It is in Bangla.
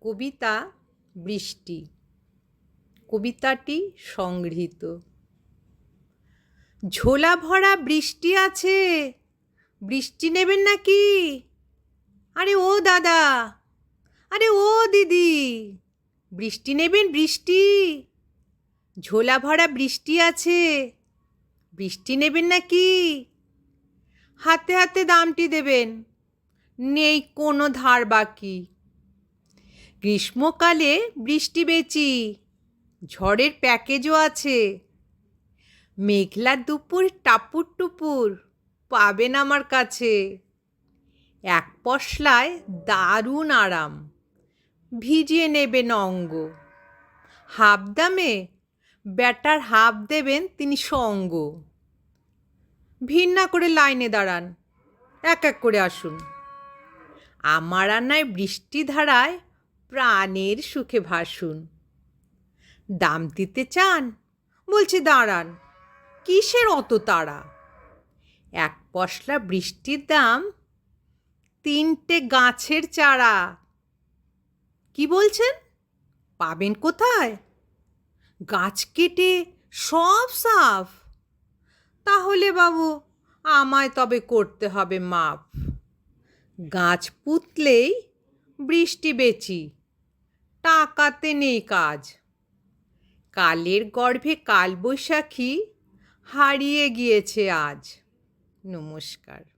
কবিতা বৃষ্টি। কবিতাটি সংগৃহীত। ঝোলা ভরা বৃষ্টি আছে, বৃষ্টি নেবেন নাকি? আরে ও দাদা, আরে ও দিদি, বৃষ্টি নেবেন? বৃষ্টি, ঝোলা ভরা বৃষ্টি আছে, বৃষ্টি নেবেন নাকি? হাতে হাতে দামটি দেবেন, নেই কোনো ধার বাকি। গ্রীষ্মকালে বৃষ্টি বেচি, ঝড়ের প্যাকেজও আছে। মেঘলা দুপুর টাপুর টুপুর পাবেন আমার কাছে। এক পশলায় দারুণ আরাম, ভিজিয়ে নেবেন অঙ্গ। হাফ দামে ব্যাটার হাফ দেবেন তিনি সঙ্গ। ভিড় না করে লাইনে দাঁড়ান, এক এক করে আসুন। আমার আনায় বৃষ্টি ধারায় প্রাণের সুখে ভাসুন। দাম দিতে চান? বলছি দাঁড়ান, কিসের অত তাড়া? এক পশলা বৃষ্টির দাম 3টে গাছের চারা। কি বলছেন? পাবেন কোথায়? গাছ কেটে সব সাফ? তাহলে বাবু আমায় তবে করতে হবে মাপ। গাছ পুতলেই বৃষ্টি বেচি, টাকাতে নেই কাজ। কালের গর্ভে কালবৈশাখী হারিয়ে গিয়েছে আজ। নমস্কার।